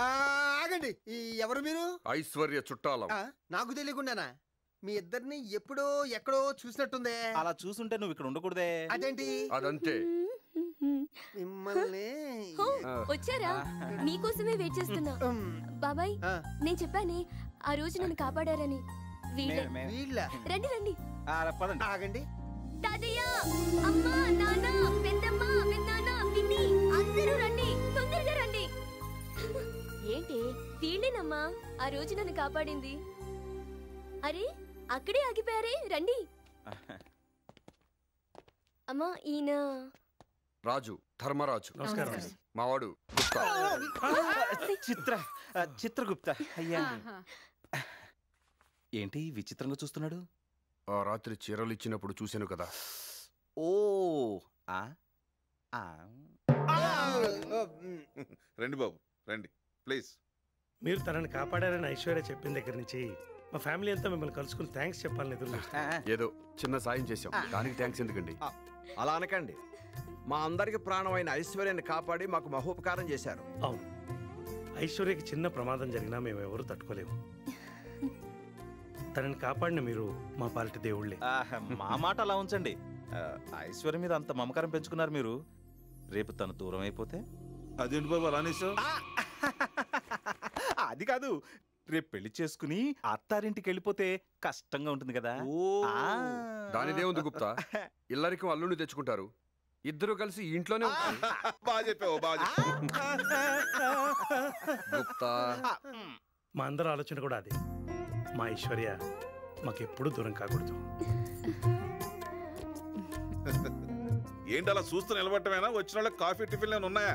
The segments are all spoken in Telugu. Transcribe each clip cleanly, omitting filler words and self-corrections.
ఆగండి, ఎవరు మీరు? ఐశ్వర్య చుట్టాలం. నాకు తెలియకుండానా? మీ ఇద్దరిని ఎప్పుడో ఎక్కడో చూసినట్టుందే. అలా చూసుంటే నువ్వు ఇక్కడ ఉండకూడదే. అదేంటి? అదంతే. మిమ్మల్ని వచ్చారా? మీకోసమే వెయిట్ చేస్తున్నా. బాబాయ్, నేను చెప్పానే ఆ రోజు నన్ను కాపాడారని. వీళ్ళ రండి రండి. ఆగండి. తాతయ్య, అమ్మ, నాన్న, పెద్దమ్మ, పెద్దనాన్న, పిన్ని అందరూ రండి, తొందరగా రండి. ఏంటి? వీళ్ళేనమ్మా ఆ రోజు నన్ను కాపాడింది. అరే, అక్కడే ఆగిపోయారే, రండి. అమ్మా, ఈయన రాజు, ధర్మరాజు. మావాడు గుప్తా. చిత్రగుప్త. అయ్యా, ఏంటి విచిత్రంగా చూస్తున్నాడు? ఆ రాత్రి చీరలు ఇచ్చినప్పుడు చూశాను కదా. ఓ రండి బాబు, రండి ప్లీజ్. మీరు తనని కాపాడారని ఐశ్వర్య చెప్పిన దగ్గర నుంచి మా ఫ్యామిలీ అంతా మిమ్మల్ని కలుసుకుని థ్యాంక్స్ చెప్పాలని ఎదురు. ఏదో చిన్న సాయం చేశాం, దానికి థ్యాంక్స్ ఎందుకండి? అలా అనకండి. మా అందరికి ప్రాణమైన ఐశ్వర్యాన్ని కాపాడి మాకు మహోపకారం చేశారు. అవును, ఐశ్వర్యకి చిన్న ప్రమాదం జరిగినా మేము ఎవరు తట్టుకోలేము. తనని కాపాడిన మీరు మా పాలిటి దేవుళ్ళే. మా మాట అలా ఉంచండి. ఐశ్వర్య మీద అంత మమకారం పెంచుకున్నారు మీరు. రేపు తను దూరం అయిపోతే? అదేంటి బాబు అలా అనేసావు? అది కాదు, రేపు పెళ్లి చేసుకుని అత్తారింటికి వెళ్ళిపోతే కష్టంగా ఉంటుంది కదా. దానిదే ఉంది గుప్తా, ఇల్లరికి అల్లుని తెచ్చుకుంటారు, ఇద్దరు కలిసి ఇంట్లోనే. బాగా చెప్పావు, బాగా గుప్తా. మా అందరి ఆలోచన కూడా అదే. మా ఐశ్వర్య మాకెప్పుడు దూరం కాకూడదు. ఏంటి అలా చూస్తూ నిలబట్టమేనా? వచ్చిన వాళ్ళకి కాఫీ టిఫిన్ ఉన్నాయా?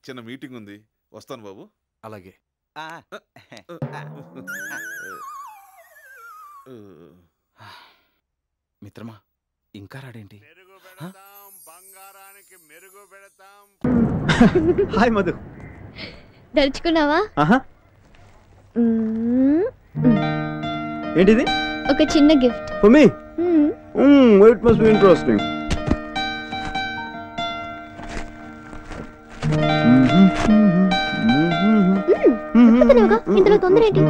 చిన్న మీటింగ్ ఉంది, వస్తాను బాబు. అలాగే. మిత్రమా, ఇంకా రాడేంటి? హాయ్ మధు. దర్చుకున్నావా? ఏంటిది? ఒక చిన్న gift for me. It must be interesting. ఇందులో తొందర ఏంటి?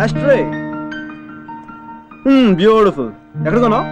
ఆస్ట్రే బ్యూటిఫుల్. ఎక్కడ కొన్నావు?